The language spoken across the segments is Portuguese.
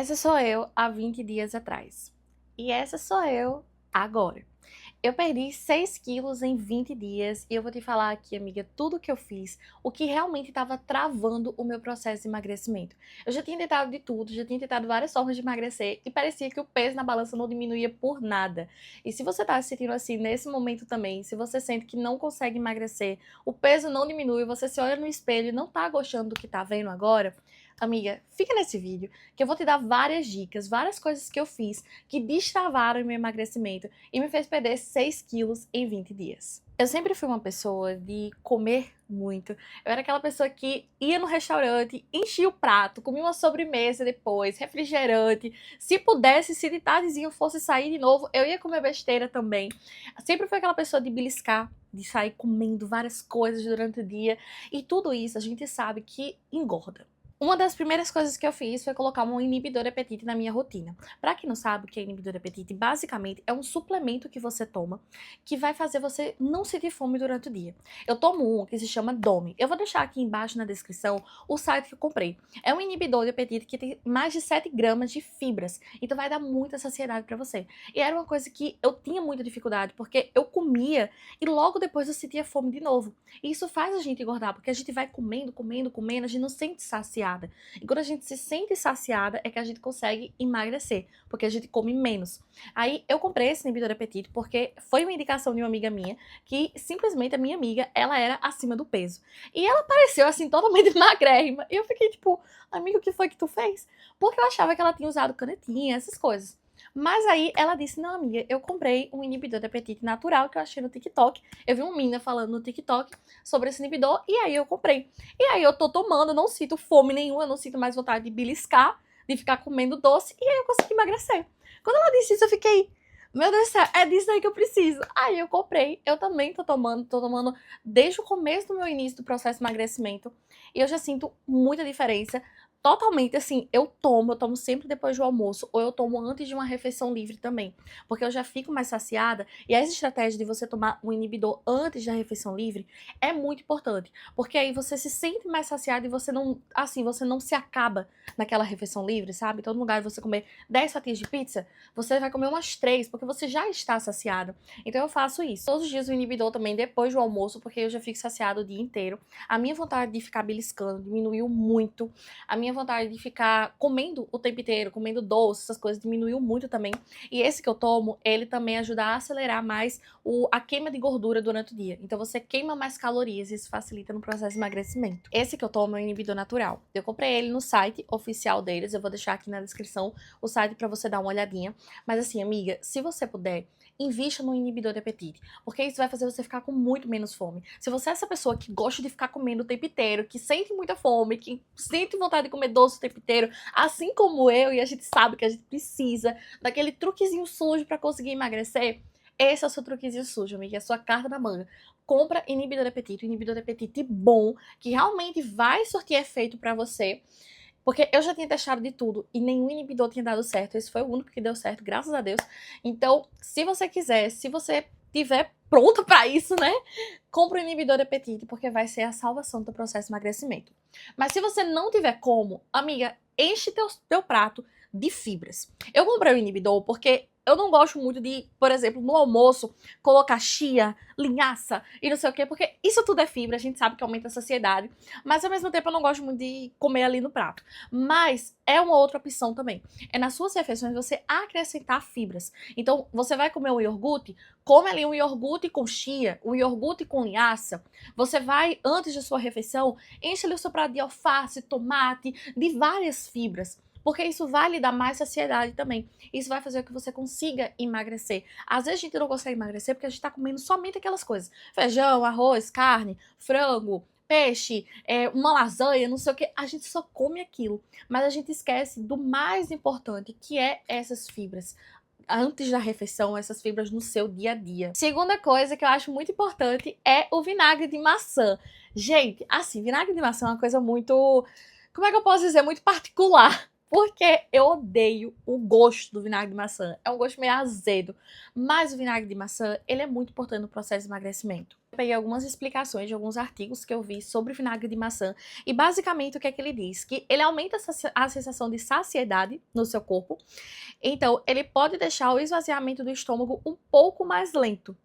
Essa sou eu há 20 dias atrás. E essa sou eu agora. Eu perdi 6 quilos em 20 dias e eu vou te falar aqui, amiga, tudo que eu fiz, o que realmente estava travando o meu processo de emagrecimento. Eu já tinha tentado de tudo, já tinha tentado várias formas de emagrecer e parecia que o peso na balança não diminuía por nada. E se você tá se sentindo assim nesse momento também, se você sente que não consegue emagrecer, o peso não diminui, você se olha no espelho e não tá gostando do que tá vendo agora, amiga, fica nesse vídeo que eu vou te dar várias dicas, várias coisas que eu fiz que destravaram o meu emagrecimento e me fez perder 6 quilos em 20 dias. Eu sempre fui uma pessoa de comer muito. Eu era aquela pessoa que ia no restaurante, enchia o prato, comia uma sobremesa depois, refrigerante. Se pudesse, se de tardezinho fosse sair de novo, eu ia comer besteira também. Sempre fui aquela pessoa de beliscar, de sair comendo várias coisas durante o dia. E tudo isso a gente sabe que engorda. Uma das primeiras coisas que eu fiz foi colocar um inibidor de apetite na minha rotina. Pra quem não sabe o que é inibidor de apetite, basicamente é um suplemento que você toma que vai fazer você não sentir fome durante o dia. Eu tomo um que se chama Domi. Eu vou deixar aqui embaixo na descrição o site que eu comprei. É um inibidor de apetite que tem mais de 7 gramas de fibras, então vai dar muita saciedade pra você. E era uma coisa que eu tinha muita dificuldade, porque eu comia e logo depois eu sentia fome de novo. E isso faz a gente engordar, porque a gente vai comendo, comendo, comendo, a gente não sente saciado. E quando a gente se sente saciada é que a gente consegue emagrecer, porque a gente come menos. Aí eu comprei esse inibidor de apetite porque foi uma indicação de uma amiga minha, que simplesmente a minha amiga, ela era acima do peso. E ela pareceu assim totalmente magrérrima. E eu fiquei tipo, amiga, o que foi que tu fez? Porque eu achava que ela tinha usado canetinha, essas coisas. Mas aí ela disse, não, amiga, eu comprei um inibidor de apetite natural que eu achei no TikTok. Eu vi uma menina falando no TikTok sobre esse inibidor e aí eu comprei. E aí eu tô tomando, não sinto fome nenhuma, eu não sinto mais vontade de beliscar, de ficar comendo doce e aí eu consegui emagrecer. Quando ela disse isso eu fiquei, meu Deus do céu, é disso aí que eu preciso. Aí eu comprei, eu também tô tomando desde o começo do meu início do processo de emagrecimento e eu já sinto muita diferença. Totalmente, assim, eu tomo sempre depois do almoço, ou eu tomo antes de uma refeição livre também, porque eu já fico mais saciada, e essa estratégia de você tomar um inibidor antes da refeição livre é muito importante, porque aí você se sente mais saciado e você não, assim, você não se acaba naquela refeição livre, sabe? Então no lugar de você comer 10 fatias de pizza, você vai comer umas 3, porque você já está saciado. Então eu faço isso. Todos os dias o inibidor também depois do almoço, porque eu já fico saciado o dia inteiro. A minha vontade de ficar beliscando diminuiu muito. A minha vontade de ficar comendo o tempo inteiro, comendo doce, essas coisas, diminuiu muito também. E esse que eu tomo, ele também ajuda a acelerar mais a queima de gordura durante o dia. Então você queima mais calorias e isso facilita no processo de emagrecimento. Esse que eu tomo é o inibidor natural. Eu comprei ele no site oficial deles, eu vou deixar aqui na descrição o site pra você dar uma olhadinha. Mas assim, amiga, se você puder, invista no inibidor de apetite, porque isso vai fazer você ficar com muito menos fome. Se você é essa pessoa que gosta de ficar comendo o tempo inteiro, que sente muita fome, que sente vontade de comer doce o tempo inteiro, assim como eu, e a gente sabe que a gente precisa daquele truquezinho sujo pra conseguir emagrecer, esse é o seu truquezinho sujo, amiga, é a sua carta na manga. Compra inibidor de apetite bom, que realmente vai surtir efeito pra você. Porque eu já tinha testado de tudo e nenhum inibidor tinha dado certo. Esse foi o único que deu certo, graças a Deus. Então, se você quiser, se você tiver pronto pra isso, né? Compre um inibidor de apetite, porque vai ser a salvação do teu processo de emagrecimento. Mas se você não tiver como, amiga, enche teu prato de fibras. Eu comprei o inibidor porque eu não gosto muito de, por exemplo, no almoço, colocar chia, linhaça e não sei o quê, porque isso tudo é fibra, a gente sabe que aumenta a saciedade, mas ao mesmo tempo eu não gosto muito de comer ali no prato. Mas é uma outra opção também. É nas suas refeições você acrescentar fibras. Então, você vai comer um iogurte, come ali um iogurte com chia, um iogurte com linhaça. Você vai, antes da sua refeição, enche ali o seu prato de alface, tomate, de várias fibras. Porque isso vai lhe dar mais saciedade também. Isso vai fazer com que você consiga emagrecer. Às vezes a gente não consegue emagrecer porque a gente tá comendo somente aquelas coisas. Feijão, arroz, carne, frango, peixe, uma lasanha, não sei o que. A gente só come aquilo. Mas a gente esquece do mais importante, que é essas fibras. Antes da refeição, essas fibras no seu dia a dia. Segunda coisa que eu acho muito importante é o vinagre de maçã. Gente, assim, vinagre de maçã é uma coisa muito, como é que eu posso dizer, muito particular. Porque eu odeio o gosto do vinagre de maçã. É um gosto meio azedo. Mas o vinagre de maçã, ele é muito importante no processo de emagrecimento. Peguei algumas explicações de alguns artigos que eu vi sobre vinagre de maçã e basicamente o que é que ele diz? Que ele aumenta a sensação de saciedade no seu corpo, então ele pode deixar o esvaziamento do estômago um pouco mais lento.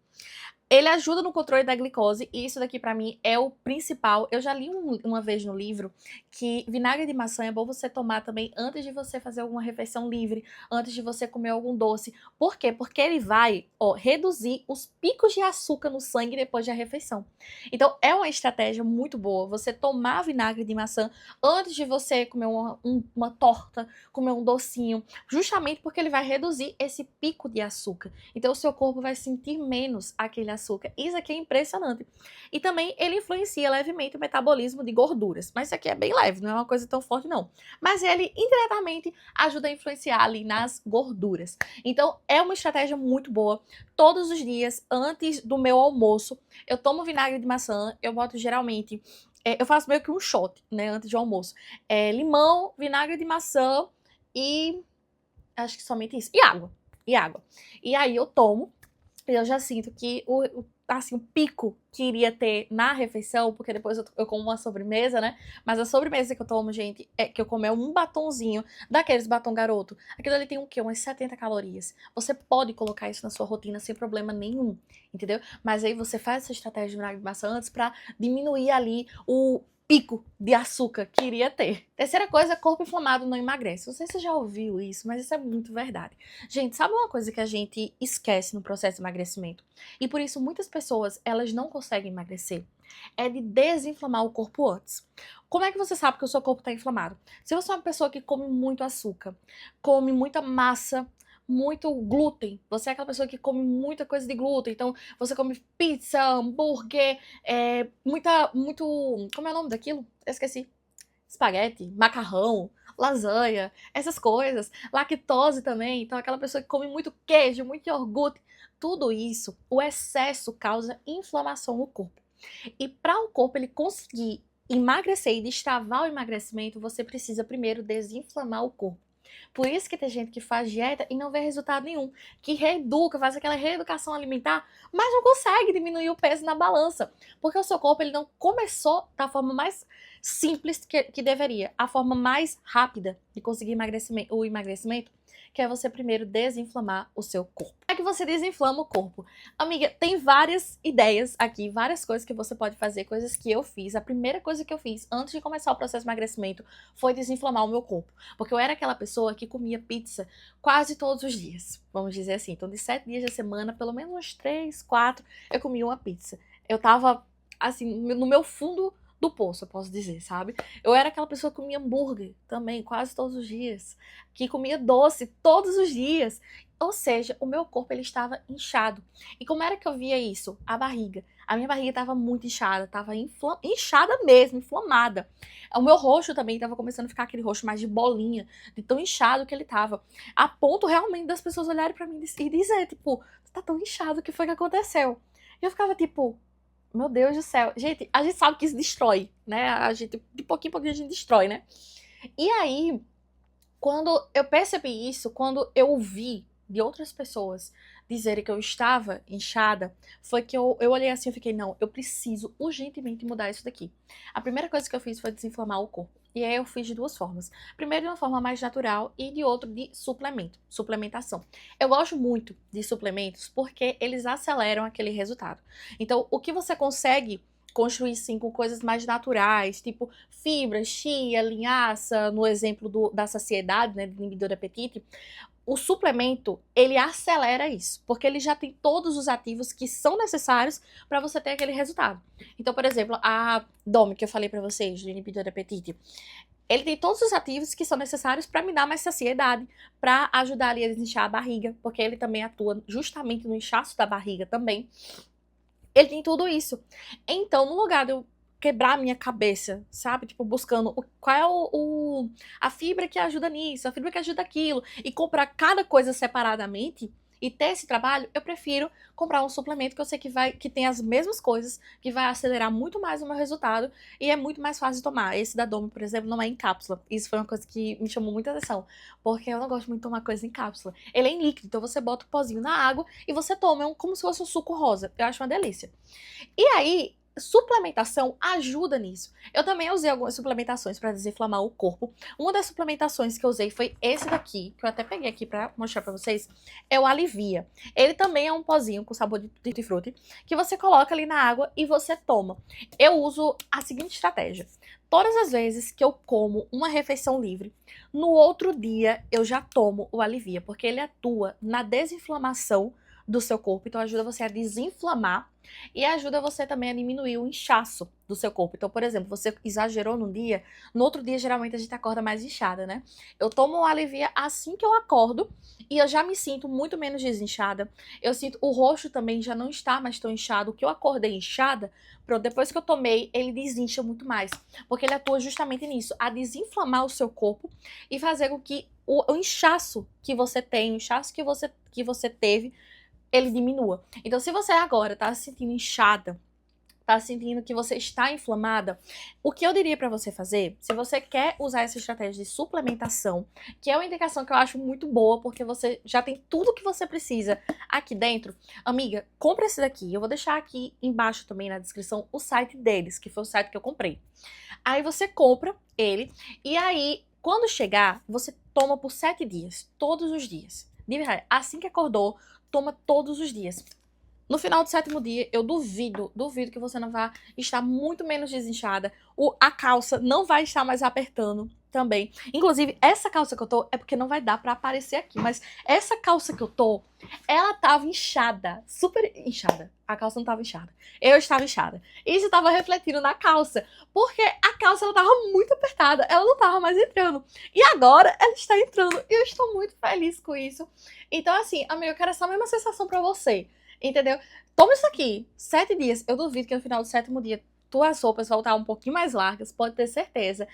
Ele ajuda no controle da glicose e isso daqui pra mim é o principal. Eu já li uma vez no livro que vinagre de maçã é bom você tomar também antes de você fazer alguma refeição livre, antes de você comer algum doce. Por quê? Porque ele vai, reduzir os picos de açúcar no sangue depois da refeição. Então é uma estratégia muito boa você tomar vinagre de maçã antes de você comer uma torta, comer um docinho, justamente porque ele vai reduzir esse pico de açúcar. Então o seu corpo vai sentir menos aquele açúcar. Isso aqui é impressionante. E também ele influencia levemente o metabolismo de gorduras. Mas isso aqui é bem leve, não é uma coisa tão forte não. Mas ele indiretamente ajuda a influenciar ali nas gorduras. Então é uma estratégia muito boa. Todos os dias, antes do meu almoço, eu tomo vinagre de maçã. Eu boto geralmente... eu faço meio que um shot, né, antes do almoço. Limão, vinagre de maçã e... acho que somente isso. E água. E água. E aí eu tomo. Eu já sinto que assim, o pico que iria ter na refeição, porque depois eu como uma sobremesa, né? Mas a sobremesa que eu tomo, gente, que eu como é um batonzinho, daqueles batom garoto. Aquilo ali tem o quê? Umas 70 calorias. Você pode colocar isso na sua rotina sem problema nenhum, entendeu? Mas aí você faz essa estratégia de vinagre de maçã antes pra diminuir ali o pico de açúcar que iria ter. Terceira coisa, corpo inflamado não emagrece. Não sei se você já ouviu isso, mas isso é muito verdade. Gente, sabe uma coisa que a gente esquece no processo de emagrecimento? E por isso muitas pessoas, elas não conseguem emagrecer. É de desinflamar o corpo antes. Como é que você sabe que o seu corpo está inflamado? Se você é uma pessoa que come muito açúcar, come muita massa, muito glúten. Você é aquela pessoa que come muita coisa de glúten. Então, você come pizza, hambúrguer, muito... Como é o nome daquilo? Eu esqueci. Espaguete, macarrão, lasanha, essas coisas. Lactose também. Então, aquela pessoa que come muito queijo, muito iogurte. Tudo isso, o excesso causa inflamação no corpo. E para o corpo ele conseguir emagrecer e destravar o emagrecimento, você precisa primeiro desinflamar o corpo. Por isso que tem gente que faz dieta e não vê resultado nenhum, que reeduca, faz aquela reeducação alimentar, mas não consegue diminuir o peso na balança, porque o seu corpo ele não começou da forma mais simples que deveria, a forma mais rápida de conseguir o emagrecimento, que é você primeiro desinflamar o seu corpo. Como é que você desinflama o corpo? Amiga, tem várias ideias aqui, várias coisas que você pode fazer, coisas que eu fiz. A primeira coisa que eu fiz antes de começar o processo de emagrecimento foi desinflamar o meu corpo. Porque eu era aquela pessoa que comia pizza quase todos os dias, vamos dizer assim. Então, de 7 dias da semana, pelo menos uns 3, 4, eu comia uma pizza. Eu tava, assim, no meu fundo do poço, eu posso dizer, sabe? Eu era aquela pessoa que comia hambúrguer também, quase todos os dias, que comia doce todos os dias. Ou seja, o meu corpo ele estava inchado. E como era que eu via isso? A barriga. A minha barriga estava muito inchada, estava inchada mesmo, inflamada. O meu rosto também estava começando a ficar aquele rosto mais de bolinha, de tão inchado que ele estava. A ponto realmente das pessoas olharem para mim e dizer, tipo, você tá tão inchado, o que foi que aconteceu? E eu ficava tipo, meu Deus do céu. Gente, a gente sabe que isso destrói, né? A gente, de pouquinho em pouquinho a gente destrói, né? E aí, quando eu percebi isso, quando eu ouvi de outras pessoas dizerem que eu estava inchada, foi que eu olhei assim e fiquei, não, eu preciso urgentemente mudar isso daqui. A primeira coisa que eu fiz foi desinflamar o corpo. E aí eu fiz de duas formas. Primeiro de uma forma mais natural e de outro de suplementação. Eu gosto muito de suplementos porque eles aceleram aquele resultado. Então, o que você consegue construir sim com coisas mais naturais, tipo fibra, chia, linhaça, no exemplo da saciedade, né, do inibidor do apetite, o suplemento, ele acelera isso, porque ele já tem todos os ativos que são necessários para você ter aquele resultado. Então, por exemplo, a Domi, que eu falei para vocês, do inibidor do apetite, ele tem todos os ativos que são necessários para me dar mais saciedade, para ajudar ali a desinchar a barriga, porque ele também atua justamente no inchaço da barriga também. Ele tem tudo isso. Então, no lugar de eu quebrar a minha cabeça, sabe? Tipo, buscando qual é a fibra que ajuda nisso, a fibra que ajuda aquilo, e comprar cada coisa separadamente, e ter esse trabalho, eu prefiro comprar um suplemento que eu sei que tem as mesmas coisas, que vai acelerar muito mais o meu resultado e é muito mais fácil de tomar. Esse da Domo, por exemplo, não é em cápsula. Isso foi uma coisa que me chamou muita atenção, porque eu não gosto muito de tomar coisa em cápsula. Ele é em líquido, então você bota o pozinho na água e você toma, como se fosse um suco rosa. Eu acho uma delícia. E aí, suplementação ajuda nisso. Eu também usei algumas suplementações para desinflamar o corpo. Uma das suplementações que eu usei foi esse daqui, que eu até peguei aqui para mostrar para vocês, é o Alivia. Ele também é um pozinho com sabor de tutti-frutti, que você coloca ali na água e você toma. Eu uso a seguinte estratégia. Todas as vezes que eu como uma refeição livre, no outro dia eu já tomo o Alivia, porque ele atua na desinflamação do seu corpo, então ajuda você a desinflamar e ajuda você também a diminuir o inchaço do seu corpo. Então, por exemplo, você exagerou num dia, no outro dia geralmente a gente acorda mais inchada, né? Eu tomo o Alivia assim que eu acordo e eu já me sinto muito menos desinchada. Eu sinto o rosto também já não está mais tão inchado. O que eu acordei inchada, pronto, depois que eu tomei, ele desincha muito mais, porque ele atua justamente nisso, a desinflamar o seu corpo e fazer com que o inchaço que você tem, o inchaço que você teve, ele diminua. Então, se você agora tá se sentindo inchada, tá sentindo que você está inflamada, o que eu diria pra você fazer, se você quer usar essa estratégia de suplementação, que é uma indicação que eu acho muito boa, porque você já tem tudo que você precisa aqui dentro, amiga, compra esse daqui. Eu vou deixar aqui embaixo também na descrição o site deles, que foi o site que eu comprei. Aí você compra ele, e aí, quando chegar, você toma por 7 dias, todos os dias. De verdade, assim que acordou, toma todos os dias. No final do 7º dia, eu duvido que você não vai estar muito menos desinchada. A calça não vai estar mais apertando também. Inclusive, essa calça que eu tô, é porque não vai dar pra aparecer aqui, mas essa calça que eu tô, ela tava inchada, super inchada. A calça não tava inchada. Eu estava inchada. Isso tava refletindo na calça, porque a calça ela tava muito apertada, ela não tava mais entrando. E agora ela está entrando e eu estou muito feliz com isso. Então assim, amiga, eu quero essa mesma sensação pra você, entendeu? Toma isso aqui, 7 dias. Eu duvido que no final do 7º dia tuas roupas vão estar um pouquinho mais largas, pode ter certeza.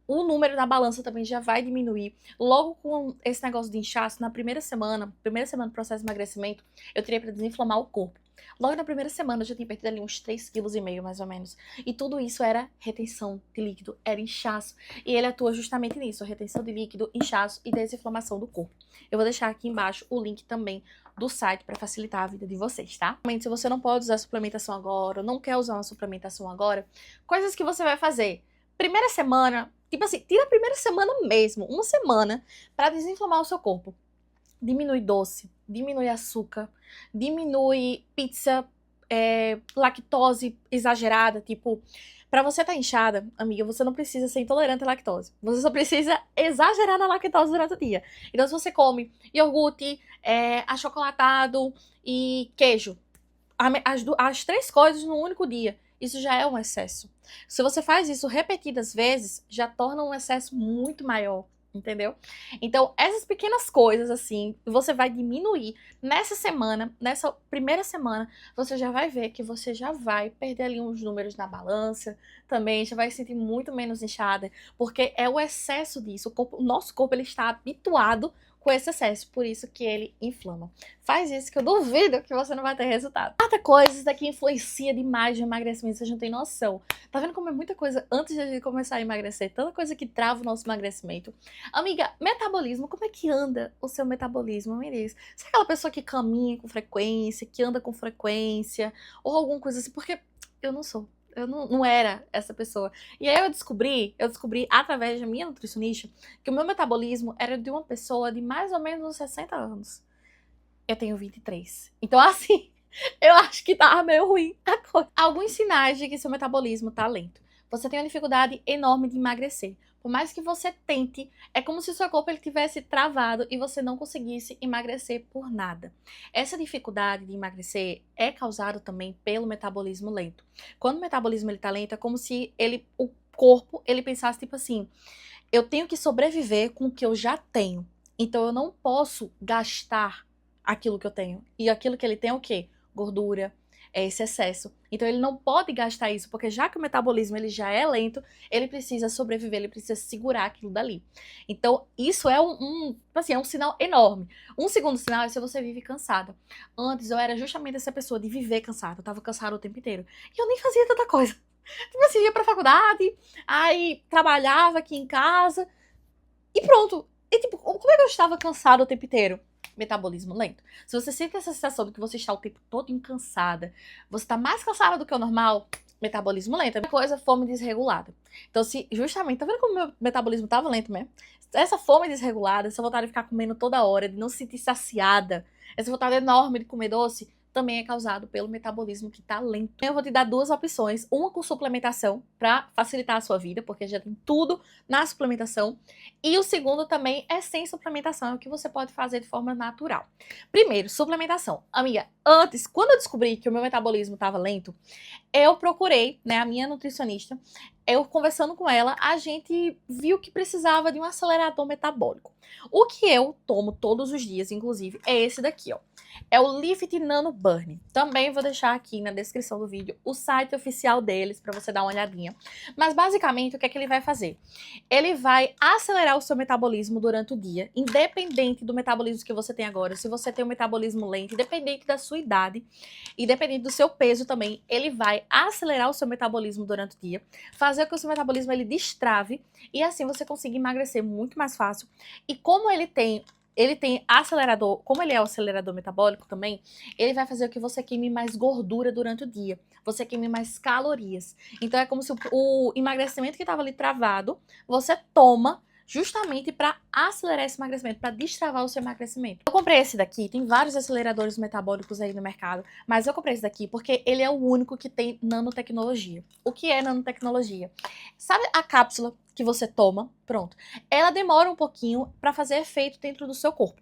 O número na balança também já vai diminuir. Logo com esse negócio de inchaço, na primeira semana do processo de emagrecimento, eu teria para desinflamar o corpo. Logo na primeira semana eu já tinha perdido ali uns 3,5 kg mais ou menos. E tudo isso era retenção de líquido, era inchaço. E ele atua justamente nisso, retenção de líquido, inchaço e desinflamação do corpo. Eu vou deixar aqui embaixo o link também do site para facilitar a vida de vocês, tá? Se você não pode usar suplementação agora, ou não quer usar uma suplementação agora, coisas que você vai fazer. Primeira semana, tipo assim, tira a primeira semana mesmo, uma semana, para desinflamar o seu corpo. Diminui doce, diminui açúcar, diminui pizza, lactose exagerada, tipo, pra você tá inchada, amiga, você não precisa ser intolerante à lactose. Você só precisa exagerar na lactose durante o dia. Então, se você come iogurte, achocolatado e queijo, as 3 coisas no único dia, isso já é um excesso. Se você faz isso repetidas vezes, já torna um excesso muito maior. Entendeu? Então, essas pequenas coisas, assim, você vai diminuir nessa semana, nessa primeira semana, você já vai ver que você já vai perder ali uns números na balança, também já vai se sentir muito menos inchada, porque é o excesso disso. O nosso corpo, ele está habituado com esse excesso, por isso que ele inflama. Faz isso que eu duvido que você não vai ter resultado. Outra coisa, isso daqui influencia demais no emagrecimento, vocês não têm noção. Tá vendo como é muita coisa antes de a gente começar a emagrecer? Tanta coisa que trava o nosso emagrecimento. Amiga, metabolismo, como é que anda o seu metabolismo? Me diz. Você é aquela pessoa que caminha com frequência, que anda com frequência, ou alguma coisa assim? Porque eu não sou. Eu não era essa pessoa. E aí eu descobri através da minha nutricionista que o meu metabolismo era de uma pessoa de mais ou menos uns 60 anos. Eu tenho 23. Então, assim, eu acho que tava meio ruim a coisa. Alguns sinais de que seu metabolismo tá lento. Você tem uma dificuldade enorme de emagrecer. Por mais que você tente, é como se o seu corpo ele tivesse travado e você não conseguisse emagrecer por nada. Essa dificuldade de emagrecer é causada também pelo metabolismo lento. Quando o metabolismo ele tá lento, é como se o corpo ele pensasse tipo assim, eu tenho que sobreviver com o que eu já tenho. Então eu não posso gastar aquilo que eu tenho. E aquilo que ele tem é o quê? Gordura, é esse excesso. Então ele não pode gastar isso, porque já que o metabolismo ele já é lento, ele precisa sobreviver, ele precisa segurar aquilo dali. Então isso é assim, é um sinal enorme. Um segundo sinal é se você vive cansada. Antes eu era justamente essa pessoa de viver cansada, eu tava cansada o tempo inteiro. E eu nem fazia tanta coisa. Tipo assim, ia pra faculdade, aí trabalhava aqui em casa e pronto. E tipo, como é que eu estava cansada o tempo inteiro? Metabolismo lento. Se você sente essa sensação de que você está o tempo todo cansada, você está mais cansada do que o normal, metabolismo lento. É uma coisa, fome desregulada. Então, se justamente, tá vendo como o meu metabolismo estava lento mesmo? Essa fome desregulada, essa vontade de ficar comendo toda hora, de não se sentir saciada, essa vontade enorme de comer doce, também é causado pelo metabolismo que tá lento. Eu vou te dar duas opções, uma com suplementação para facilitar a sua vida, porque já tem tudo na suplementação, e o segundo também é sem suplementação, é o que você pode fazer de forma natural. Primeiro, suplementação. Amiga, antes, quando eu descobri que o meu metabolismo estava lento, eu procurei, né, a minha nutricionista, eu conversando com ela, a gente viu que precisava de um acelerador metabólico. O que eu tomo todos os dias, inclusive, é esse daqui, ó. É o Lift Nano Burn. Também vou deixar aqui na descrição do vídeo o site oficial deles para você dar uma olhadinha. Mas basicamente o que é que ele vai fazer? Ele vai acelerar o seu metabolismo durante o dia, independente do metabolismo que você tem agora. Se você tem um metabolismo lento, independente da sua idade, independente do seu peso também, ele vai acelerar o seu metabolismo durante o dia, fazer com que o seu metabolismo ele destrave e assim você consiga emagrecer muito mais fácil. E como ele tem acelerador, como ele é o acelerador metabólico também, ele vai fazer com que você queime mais gordura durante o dia, você queime mais calorias. Então é como se o emagrecimento que estava ali travado, você toma justamente para acelerar esse emagrecimento, para destravar o seu emagrecimento. Eu comprei esse daqui, tem vários aceleradores metabólicos aí no mercado, mas eu comprei esse daqui porque ele é o único que tem nanotecnologia. O que é nanotecnologia? Sabe a cápsula que você toma? Pronto. Ela demora um pouquinho para fazer efeito dentro do seu corpo.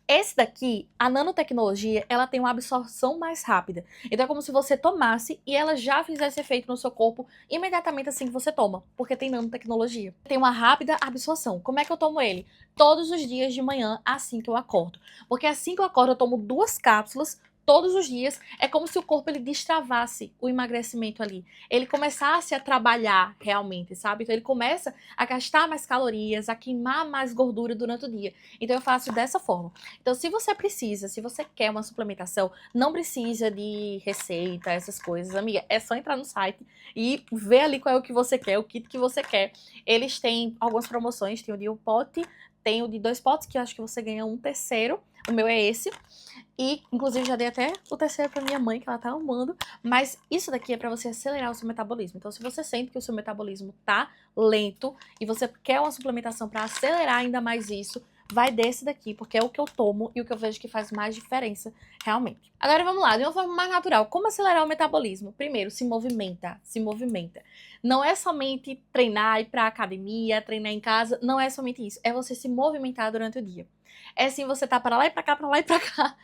Esse daqui, a nanotecnologia, ela tem uma absorção mais rápida. Então é como se você tomasse e ela já fizesse efeito no seu corpo imediatamente assim que você toma, porque tem nanotecnologia. Tem uma rápida absorção. Como é que eu tomo ele? Todos os dias de manhã, assim que eu acordo. Porque assim que eu acordo, eu tomo 2 cápsulas todos os dias. É como se o corpo ele destravasse o emagrecimento ali. Ele começasse a trabalhar realmente, sabe? Então ele começa a gastar mais calorias, a queimar mais gordura durante o dia. Então eu faço dessa forma. Então se você precisa, se você quer uma suplementação, não precisa de receita, essas coisas, amiga. É só entrar no site e ver ali qual é o que você quer, o kit que você quer. Eles têm algumas promoções, tem o de um pote, tem o de 2 potes, que eu acho que você ganha um terceiro. O meu é esse. E, inclusive, já dei até o terceiro pra minha mãe, que ela tá amando. Mas isso daqui é pra você acelerar o seu metabolismo. Então, se você sente que o seu metabolismo tá lento e você quer uma suplementação pra acelerar ainda mais isso, vai desse daqui, porque é o que eu tomo e o que eu vejo que faz mais diferença realmente. Agora vamos lá, de uma forma mais natural, como acelerar o metabolismo? Primeiro, se movimenta, se movimenta. Não é somente treinar, ir pra academia, treinar em casa, não é somente isso, é você se movimentar durante o dia. É sim você tá para lá e pra cá, pra lá e pra cá,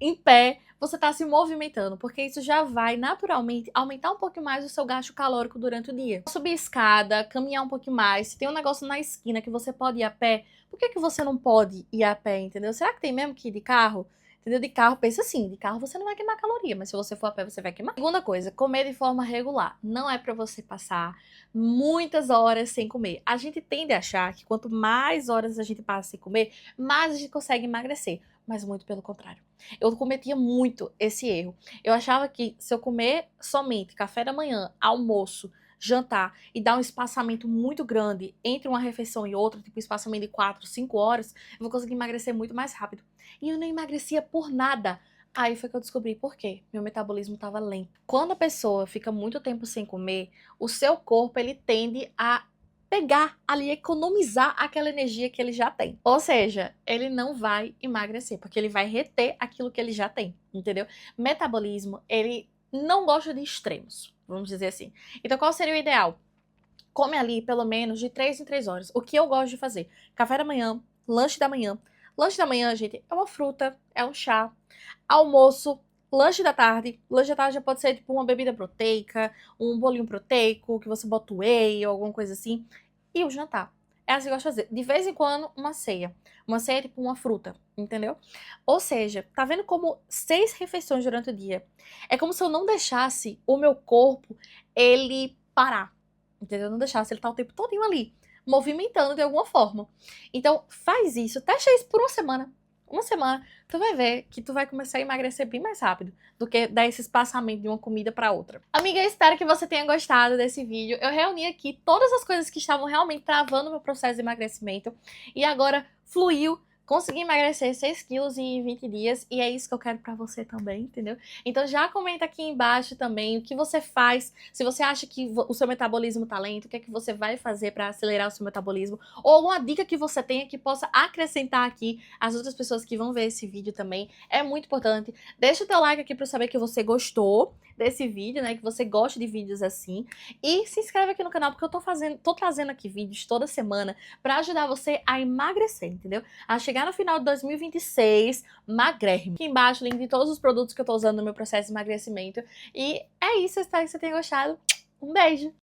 em pé, você tá se movimentando, porque isso já vai naturalmente aumentar um pouco mais o seu gasto calórico durante o dia. Subir escada, caminhar um pouquinho mais, se tem um negócio na esquina que você pode ir a pé, por que você não pode ir a pé, entendeu? Será que tem mesmo que ir de carro? Entendeu? De carro, pensa assim, de carro você não vai queimar caloria, mas se você for a pé você vai queimar. Segunda coisa, comer de forma regular. Não é pra você passar muitas horas sem comer. A gente tende a achar que quanto mais horas a gente passa sem comer, mais a gente consegue emagrecer. Mas muito pelo contrário. Eu cometia muito esse erro. Eu achava que se eu comer somente café da manhã, almoço, jantar e dar um espaçamento muito grande entre uma refeição e outra, tipo espaçamento de 4, 5 horas, eu vou conseguir emagrecer muito mais rápido. E eu não emagrecia por nada. Aí foi que eu descobri por quê. Meu metabolismo estava lento. Quando a pessoa fica muito tempo sem comer, o seu corpo ele tende a pegar ali, economizar aquela energia que ele já tem. Ou seja, ele não vai emagrecer, porque ele vai reter aquilo que ele já tem, entendeu? Metabolismo, ele não gosta de extremos, vamos dizer assim. Então, qual seria o ideal? Come ali pelo menos de 3 em 3 horas. O que eu gosto de fazer? Café da manhã, lanche da manhã. Lanche da manhã, gente, é uma fruta, é um chá. Almoço, lanche da tarde. Lanche da tarde já pode ser tipo uma bebida proteica, um bolinho proteico, que você bota whey ou alguma coisa assim. E o jantar. é assim que eu gosto de fazer. De vez em quando, uma ceia. Uma ceia é tipo uma fruta, entendeu? Ou seja, tá vendo como 6 refeições durante o dia? É como se eu não deixasse o meu corpo, ele parar, entendeu? Eu não deixasse ele estar o tempo todinho ali, movimentando de alguma forma. Então, faz isso, testa isso por uma semana. Uma semana, tu vai ver que tu vai começar a emagrecer bem mais rápido do que dar esse espaçamento de uma comida para outra. Amiga, eu espero que você tenha gostado desse vídeo. Eu reuni aqui todas as coisas que estavam realmente travando o meu processo de emagrecimento e agora fluiu. Consegui emagrecer 6 quilos em 20 dias e é isso que eu quero pra você também, entendeu? Então já comenta aqui embaixo também o que você faz, se você acha que o seu metabolismo tá lento, o que é que você vai fazer pra acelerar o seu metabolismo, ou alguma dica que você tenha que possa acrescentar aqui às outras pessoas que vão ver esse vídeo também. É muito importante. Deixa o teu like aqui pra eu saber que você gostou desse vídeo, né? Que você gosta de vídeos assim. E se inscreve aqui no canal porque eu tô trazendo aqui vídeos toda semana pra ajudar você a emagrecer, entendeu? A chegar no final de 2026, magrérrimo. Aqui embaixo, link de todos os produtos que eu tô usando no meu processo de emagrecimento. E é isso, eu espero que você tenha gostado. Um beijo!